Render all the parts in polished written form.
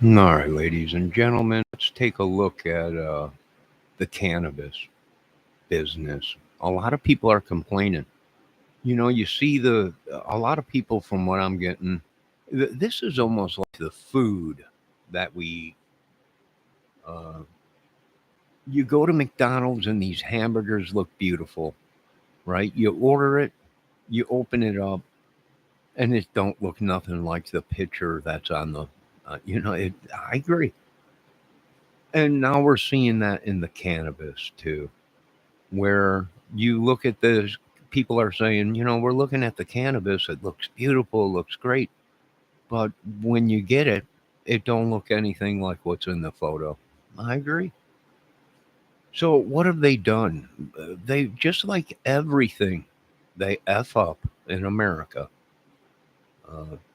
All right, ladies and gentlemen, let's take a look at the cannabis business. A lot of people are complaining. You see a lot of people, from what I'm getting, this is almost like the food that we eat. Uh, you go to McDonald's and these hamburgers look beautiful, right? You order it, you open it up, and it don't look nothing like the picture that's on the. I agree. And now we're seeing that in the cannabis too, where you look at this, people are saying, we're looking at the cannabis, it looks beautiful, looks great, but when you get it, it don't look anything like what's in the photo. I agree. So what have they done? They, just like everything, they F up in America,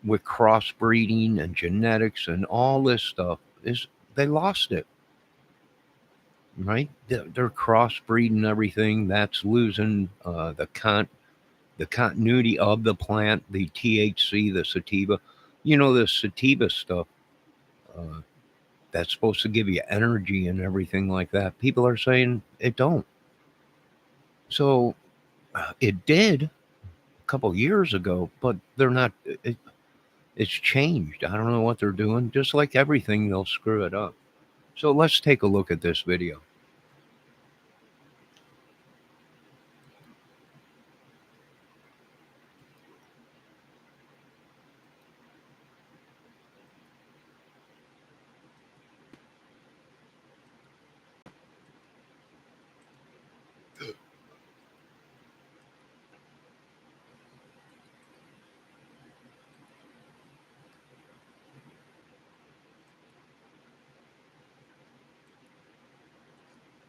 with crossbreeding and genetics and all this stuff. Is They lost it, right? They're crossbreeding everything. That's losing the continuity of the plant, the THC, the sativa. The sativa stuff, uh, that's supposed to give you energy and everything like that. People are saying it don't. So it did a couple years ago, but they're not. It's changed. I don't know what they're doing. Just like everything, they'll screw it up. So let's take a look at this video.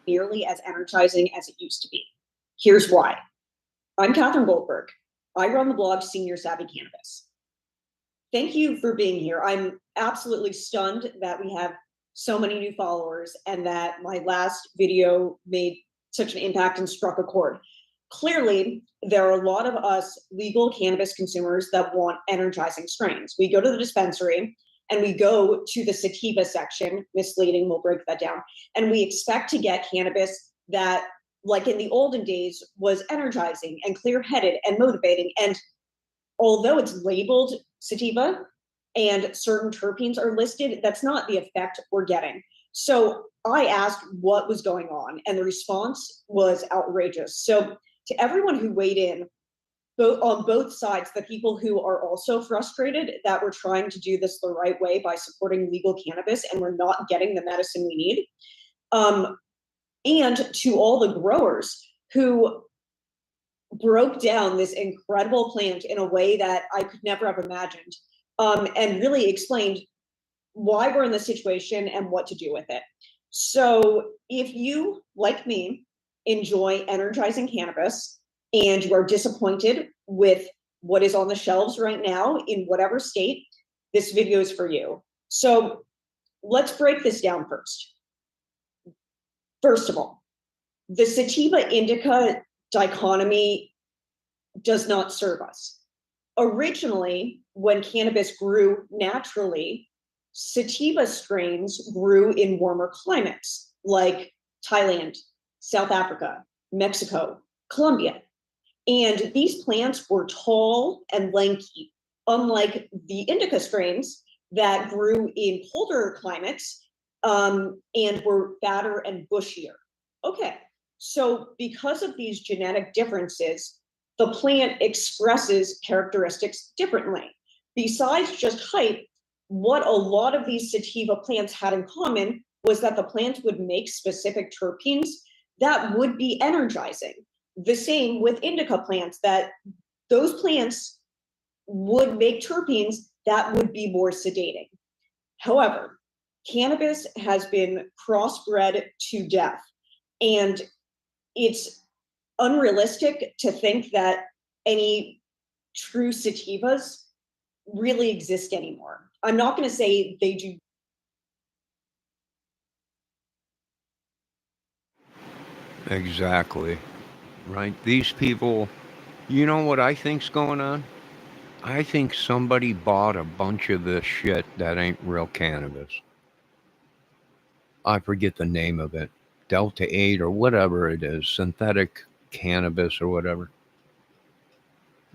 Nearly as energizing as it used to be. Here's why. I'm Catherine Goldberg. I run the blog Senior Savvy Cannabis. Thank you for being here. I'm absolutely stunned that we have so many new followers and that my last video made such an impact and struck a chord. Clearly, there are a lot of us legal cannabis consumers that want energizing strains. We go to the dispensary and we go to the sativa section, misleading, we'll break that down, and we expect to get cannabis that, like in the olden days, was energizing and clear-headed and motivating. And although it's labeled sativa and certain terpenes are listed, that's not the effect we're getting. So I asked what was going on, and the response was outrageous. So to everyone who weighed in, on both sides, the people who are also frustrated that we're trying to do this the right way by supporting legal cannabis and we're not getting the medicine we need, and to all the growers who broke down this incredible plant in a way that I could never have imagined, and really explained why we're in this situation and what to do with it. So if you, like me, enjoy energizing cannabis and you are disappointed with what is on the shelves right now in whatever state, this video is for you. So let's break this down first. First of all, the sativa indica dichotomy does not serve us. Originally, when cannabis grew naturally, sativa strains grew in warmer climates like Thailand, South Africa, Mexico, Colombia. And these plants were tall and lanky, unlike the indica strains that grew in colder climates, and were fatter and bushier. Okay, so because of these genetic differences, the plant expresses characteristics differently. Besides just height, what a lot of these sativa plants had in common was that the plant would make specific terpenes that would be energizing. The same with indica plants, that those plants would make terpenes that would be more sedating. However, cannabis has been crossbred to death, and it's unrealistic to think that any true sativas really exist anymore. I'm not going to say they do. Exactly. Right? These people, you know what I think's going on? I think somebody bought a bunch of this shit that ain't real cannabis. I forget the name of it, Delta 8 or whatever it is, synthetic cannabis or whatever.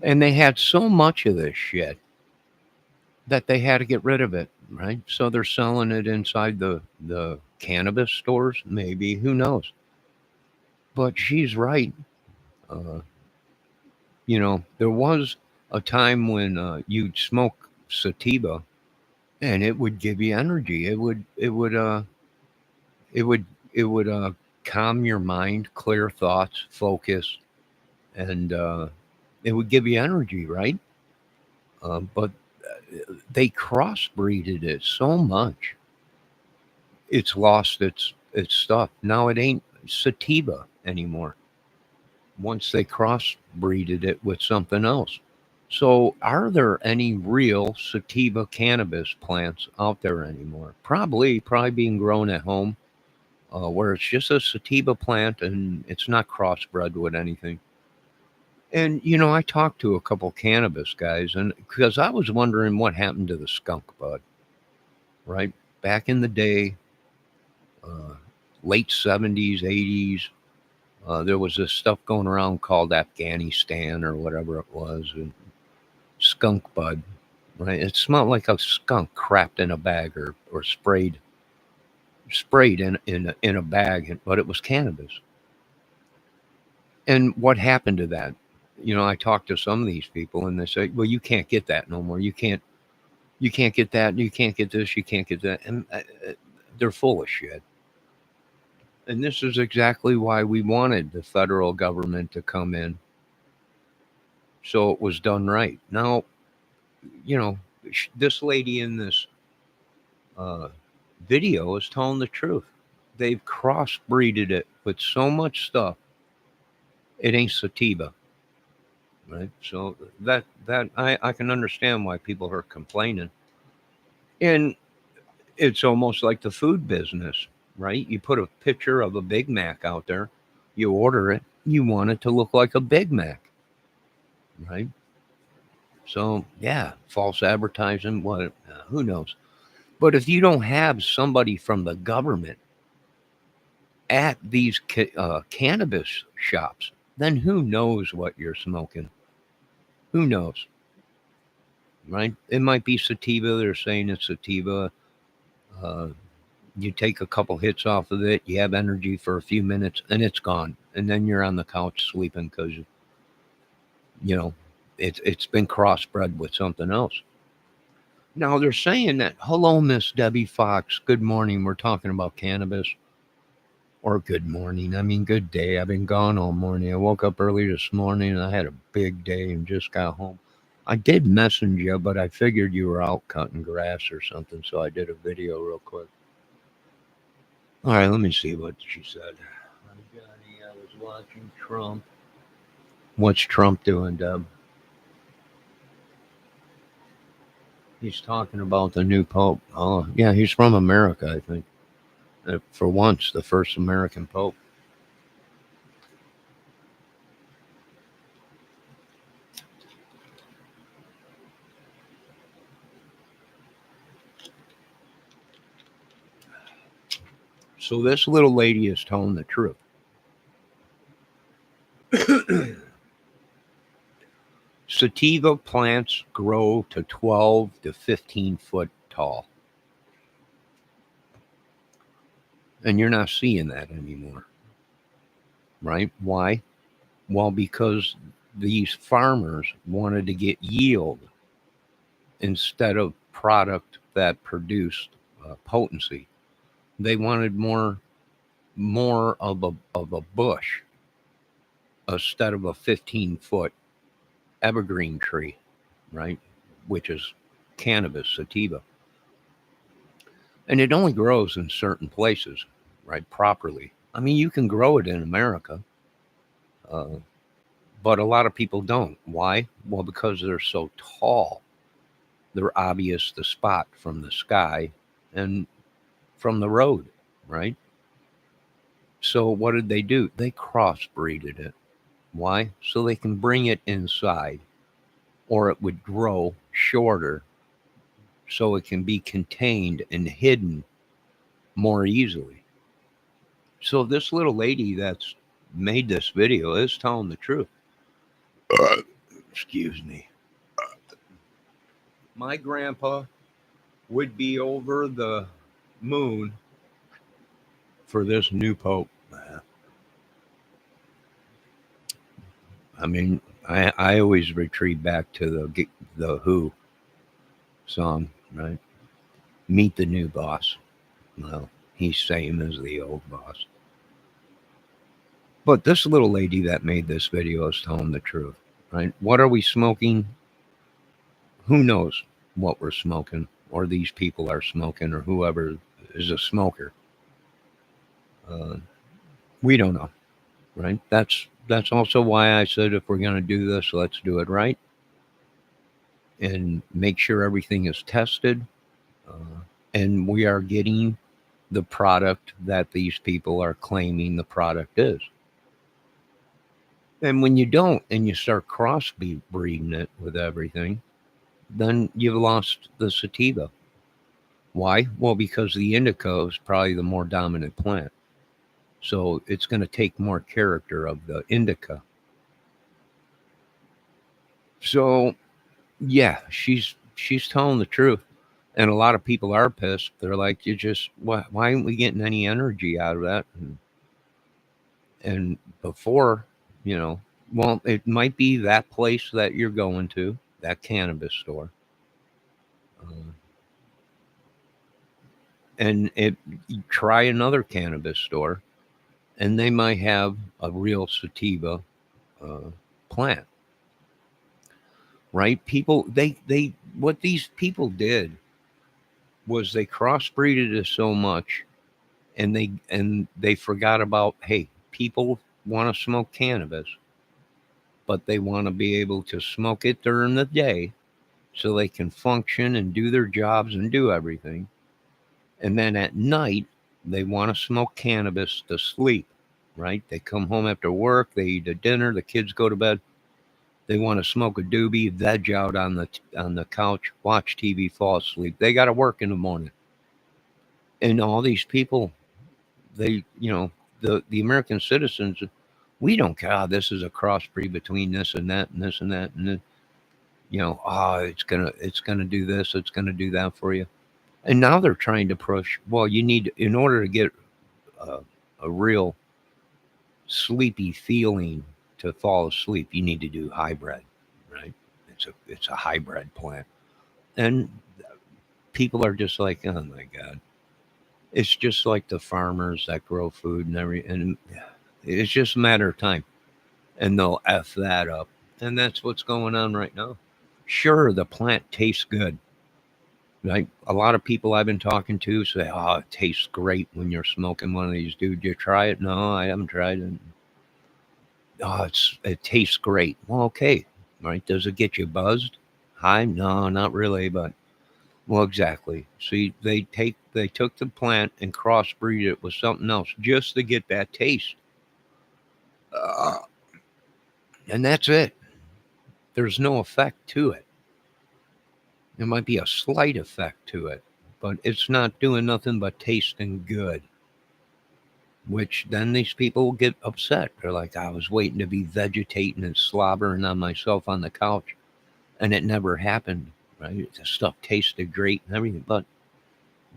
And they had so much of this shit that they had to get rid of it, right? So they're selling it inside the cannabis stores, maybe, who knows? But she's right. Uh, there was a time when you'd smoke sativa and it would give you energy. It would calm your mind, clear thoughts, focus, and it would give you energy, right? But they crossbreeded it so much, it's lost its stuff. Now it ain't sativa anymore. Once they crossbreeded it with something else. So, are there any real sativa cannabis plants out there anymore? Probably being grown at home, where it's just a sativa plant and it's not crossbred with anything. And I talked to a couple cannabis guys, and because I was wondering what happened to the skunk bud, right? Back in the day, uh, late 70s, 80s, there was this stuff going around called Afghanistan or whatever it was, and skunk bud, right? It smelled like a skunk crapped in a bag or sprayed in a bag, but it was cannabis. And what happened to that? I talked to some of these people, and they say, "Well, you can't get that no more. You can't get that. You can't get this. You can't get that." And they're full of shit. And this is exactly why we wanted the federal government to come in, so it was done right. Now, you know, this lady in this uh, video is telling the truth. They've crossbreeded it with so much stuff. It ain't sativa, right? So that I can understand why people are complaining. And it's almost like the food business, right? You put a picture of a Big Mac out there, you order it, you want it to look like a Big Mac, right? So yeah, false advertising, what? Who knows? But if you don't have somebody from the government at these cannabis shops, then who knows what you're smoking? Who knows, right? It might be sativa. They're saying it's sativa. Uh, you take a couple hits off of it, you have energy for a few minutes, and it's gone. And then you're on the couch sleeping because you know it's been crossbred with something else. Now they're saying that, hello, Miss Debbie Fox. Good morning. We're talking about cannabis. Or good morning. I mean, good day. I've been gone all morning. I woke up early this morning and I had a big day and just got home. I did message you, but I figured you were out cutting grass or something, so I did a video real quick. All right, let me see what she said. Hi, Johnny. I was watching Trump. What's Trump doing, Deb? He's talking about the new pope. Oh, yeah, he's from America, I think. For once, the first American pope. So this little lady is telling the truth. Sativa plants grow to 12 to 15 foot tall. And you're not seeing that anymore. Right? Why? Well, because these farmers wanted to get yield instead of product that produced potency. They wanted more of a bush instead of a 15-foot evergreen tree, right? Which is cannabis sativa. And it only grows in certain places, right? Properly. I mean, you can grow it in America, uh, but a lot of people don't. Why? Well, because they're so tall. They're obvious to spot from the sky and from the road, right? So what did they do? They crossbreeded it. Why? So they can bring it inside, or it would grow shorter so it can be contained and hidden more easily. So this little lady that's made this video is telling the truth. Excuse me. My grandpa would be over the moon for this new pope. I mean, I always retreat back to the Who song, right? Meet the new boss. Well, he's same as the old boss. But this little lady that made this video is telling the truth, right? What are we smoking? Who knows what we're smoking, or these people are smoking, or whoever is a smoker. We don't know, right? That's also why I said if we're going to do this, let's do it right and make sure everything is tested, and we are getting the product that these people are claiming the product is. And when you don't, and you start crossbreeding it with everything, then you've lost the sativa. Why? Well, because the indica is probably the more dominant plant. So it's going to take more character of the indica. So yeah, she's telling the truth. And a lot of people are pissed. They're like, why aren't we getting any energy out of that? And before, well, it might be that place that you're going to, that cannabis store. And you try another cannabis store, and they might have a real sativa plant, right? People, they what these people did was they crossbreeded it so much, and they forgot about, hey, people want to smoke cannabis, but they want to be able to smoke it during the day so they can function and do their jobs and do everything. And then at night, they want to smoke cannabis to sleep, right? They come home after work, they eat a dinner, the kids go to bed. They want to smoke a doobie, veg out on the couch, watch TV, fall asleep. They got to work in the morning. And all these people, they, the American citizens, we don't care. Oh, this is a crossbreed between this and that and this and that, and then, it's gonna do this, it's gonna do that for you. And now they're trying to push. Well, you need, in order to get a real sleepy feeling to fall asleep, you need to do hybrid, right? It's a hybrid plant, and people are just like, oh my god, it's just like the farmers that grow food and it's just a matter of time, and they'll f that up, and that's what's going on right now. Sure, the plant tastes good. Like a lot of people I've been talking to say, "Oh, it tastes great when you're smoking one of these." Dude, you try it? No, I haven't tried it. Oh, it tastes great. Well, okay, right? Does it get you buzzed? High? No, not really. But well, exactly. See, they took the plant and crossbreed it with something else just to get that taste, uh, and that's it. There's no effect to it. There might be a slight effect to it, but it's not doing nothing but tasting good. Which then these people will get upset. They're like, I was waiting to be vegetating and slobbering on myself on the couch, and it never happened. Right? The stuff tasted great and everything, but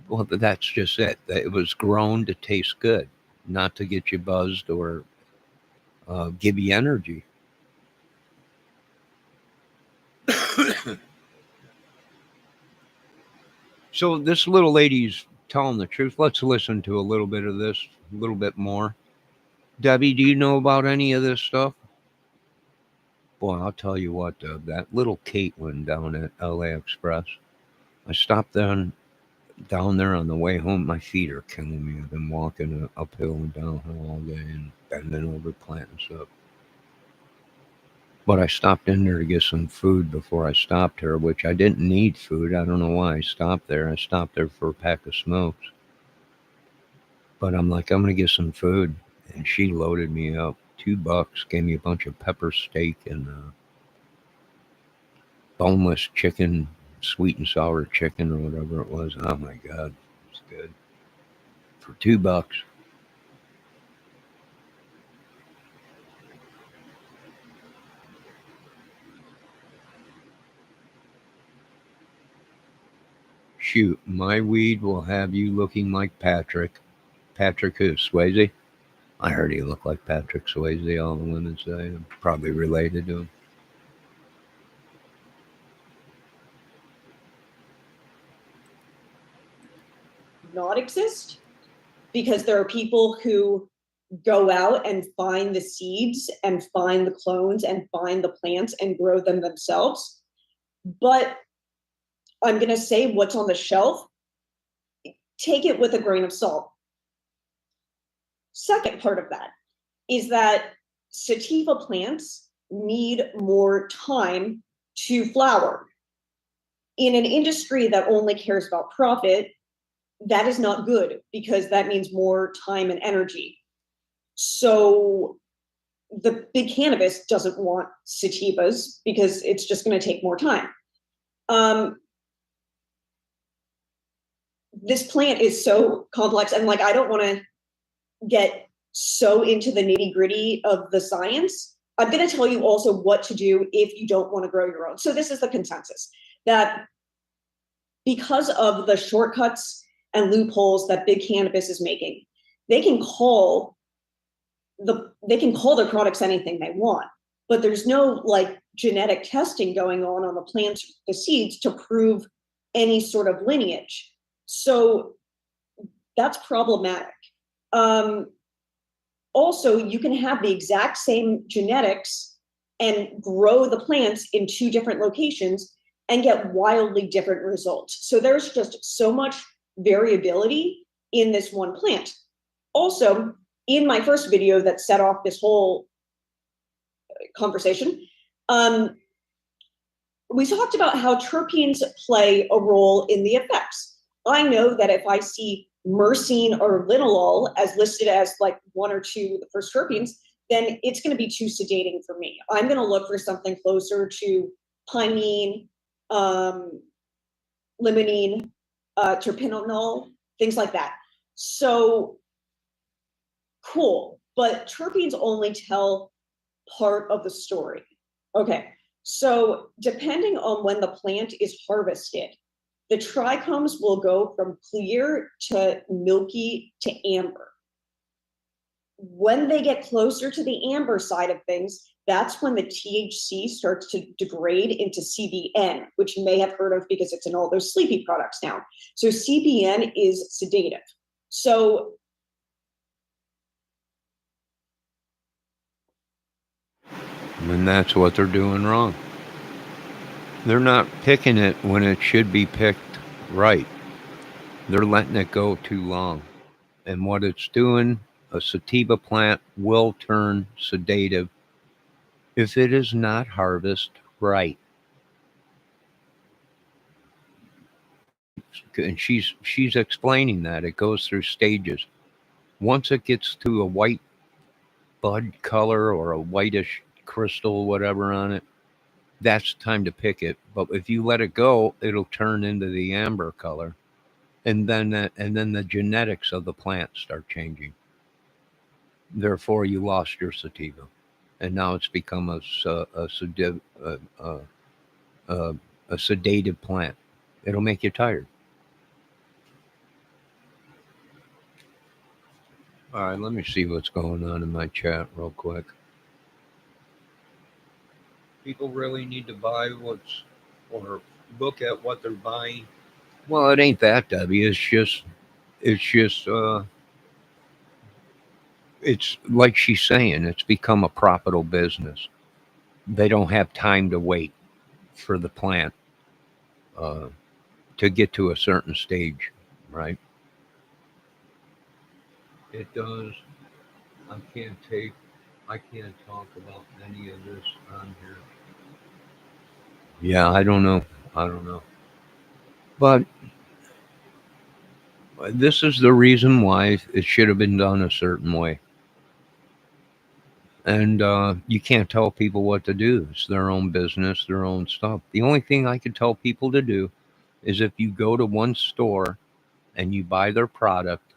well, that's just it. It was grown to taste good, not to get you buzzed or give you energy. So this little lady's telling the truth. Let's listen to a little bit of this, a little bit more. Debbie, do you know about any of this stuff? Boy, I'll tell you what, that little Caitlin down at LA Express, I stopped down there on the way home. My feet are killing me. I've been walking uphill and downhill all day and bending over planting stuff. But I stopped in there to get some food before I stopped her, which I didn't need food. I don't know why I stopped there. I stopped there for a pack of smokes. But I'm like, I'm going to get some food. And she loaded me up. $2, gave me a bunch of pepper steak and boneless chicken, sweet and sour chicken or whatever it was. Oh my God, it's good. for $2. Shoot, my weed will have you looking like Patrick. Patrick who? Swayze? I heard he looked like Patrick Swayze, all the women say. I'm probably related to him. Not exist, because there are people who go out and find the seeds and find the clones and find the plants and grow them themselves. But I'm going to say what's on the shelf, take it with a grain of salt. Second part of that is that sativa plants need more time to flower. In an industry that only cares about profit, that is not good, because that means more time and energy. So the big cannabis doesn't want sativas because it's just going to take more time. This plant is so complex, and like, I don't want to get so into the nitty gritty of the science. I'm going to tell you also what to do if you don't want to grow your own. So this is the consensus, that because of the shortcuts and loopholes that big cannabis is making, they can call their products anything they want, but there's no like genetic testing going on the plants, the seeds, to prove any sort of lineage. So that's problematic. Also, you can have the exact same genetics and grow the plants in two different locations and get wildly different results. So there's just so much variability in this one plant. Also, in my first video that set off this whole conversation, we talked about how terpenes play a role in the effects. I know that if I see myrcene or linalool as listed as like one or two of the first terpenes, then it's going to be too sedating for me. I'm going to look for something closer to pinene, limonene, terpenol, things like that. So cool, but terpenes only tell part of the story. Okay, so depending on when the plant is harvested, the trichomes will go from clear to milky to amber. When they get closer to the amber side of things, that's when the THC starts to degrade into CBN, which you may have heard of because it's in all those sleepy products now. So CBN is sedative. So And that's what they're doing wrong. They're not picking it when it should be picked right. They're letting it go too long. And what it's doing, a sativa plant will turn sedative if it is not harvested right. And she's explaining that it goes through stages. Once it gets to a white bud color or a whitish crystal, whatever on it, that's time to pick it. But if you let it go, it'll turn into the amber color, and then the genetics of the plant start changing. Therefore, you lost your sativa, and now it's become a sedative plant. It'll make you tired. All right, let me see what's going on in my chat real quick. People really need to buy or look at what they're buying. Well, it ain't that, Debbie. It's like she's saying, it's become a profitable business. They don't have time to wait for the plant to get to a certain stage, right? It does. I can't talk about any of this on here. Yeah, I don't know. But this is the reason why it should have been done a certain way. And you can't tell people what to do. It's their own business, their own stuff. The only thing I could tell people to do is if you go to one store and you buy their product,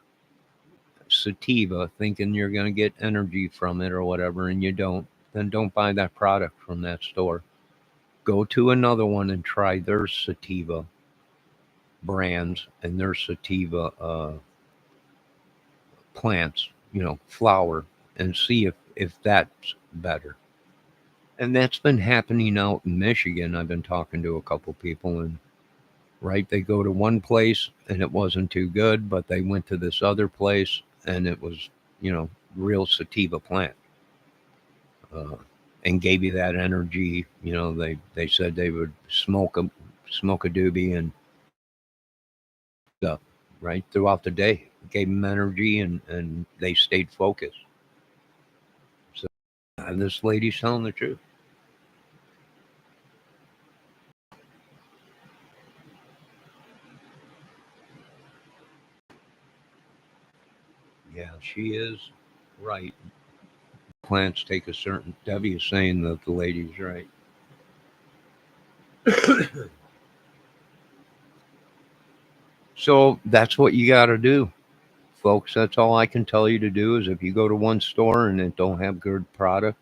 sativa thinking you're going to get energy from it or whatever, and you don't, then don't buy that product from that store. Go to another one and try their sativa brands and their sativa plants, flower, and see if that's better. And that's been happening out in Michigan. I've been talking to a couple people, and right, they go to one place and it wasn't too good, but they went to this other place and it was, real sativa plant, uh, and gave you that energy. They said they would smoke a doobie and up right throughout the day. It gave them energy, and they stayed focused. So this lady's telling the truth. Yeah, she is right. Plants take a certain. Debbie is saying that the lady's right. So that's what you got to do, folks. That's all I can tell you to do is if you go to one store and it don't have good product,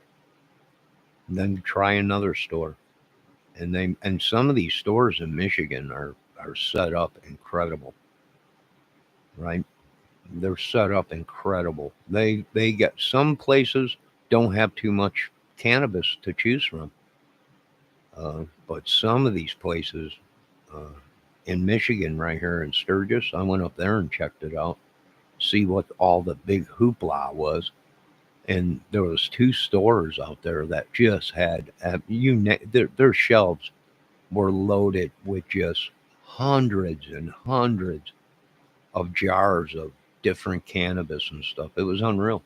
then try another store. And some of these stores in Michigan are set up incredible, right? They're set up incredible. They get some places don't have too much cannabis to choose from, but some of these places uh, in Michigan, right here in Sturgis, I went up there and checked it out, see what all the big hoopla was, and there was two stores out there that just had their shelves were loaded with just hundreds and hundreds of jars of different cannabis and stuff. It was unreal.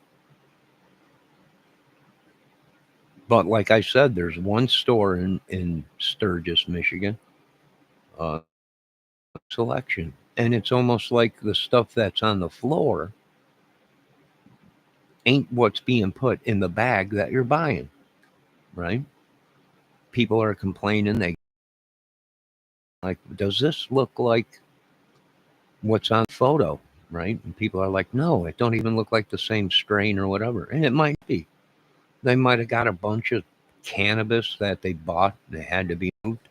But like I said, there's one store in Sturgis, Michigan, uh, selection. And it's almost like the stuff that's on the floor ain't what's being put in the bag that you're buying, right? People are complaining. They like, does this look like what's on photo, right? And people are like, no, it don't even look like the same strain or whatever. And it might be. They might have got a bunch of cannabis that they bought that had to be moved,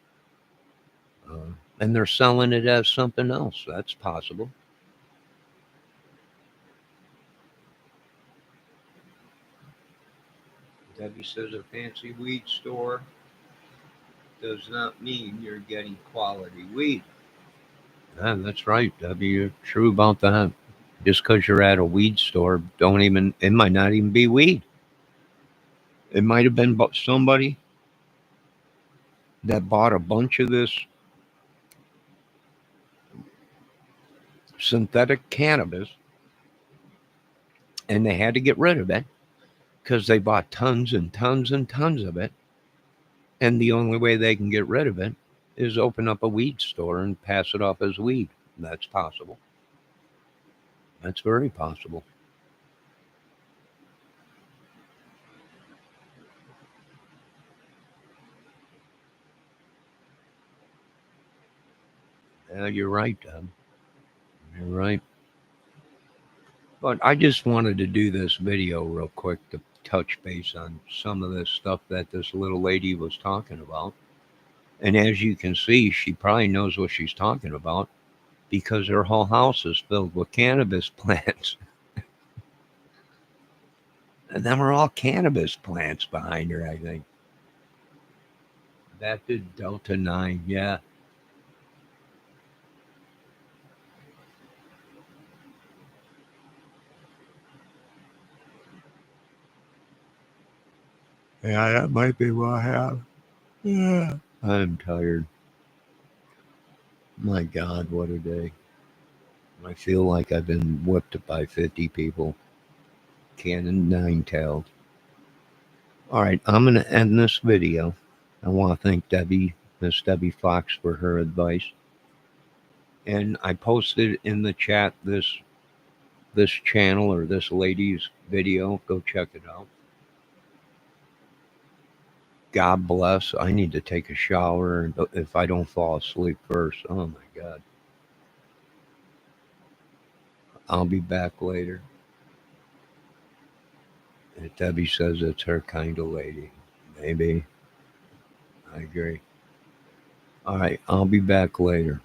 and they're selling it as something else. That's possible. Debbie says a fancy weed store does not mean you're getting quality weed. Yeah, that's right, Debbie. You're true about that. Just because you're at a weed store, don't even. It might not even be weed. It might have been somebody that bought a bunch of this synthetic cannabis, and they had to get rid of it because they bought tons and tons and tons of it. And the only way they can get rid of it is open up a weed store and pass it off as weed. That's possible. That's very possible. Yeah, you're right, Deb. You're right. But I just wanted to do this video real quick to touch base on some of this stuff that this little lady was talking about. And as you can see, she probably knows what she's talking about because her whole house is filled with cannabis plants. And them are all cannabis plants behind her, I think. That did Delta 9, yeah. Yeah, that might be what happened. Yeah. I'm tired. My God, what a day. I feel like I've been whipped by 50 people. Cannon nine-tailed. All right, I'm going to end this video. I want to thank Miss Debbie Fox, for her advice. And I posted in the chat this channel or this lady's video. Go check it out. God bless. I need to take a shower if I don't fall asleep first. Oh my God. I'll be back later. And Debbie says it's her kind of lady. Maybe. I agree. All right, I'll be back later.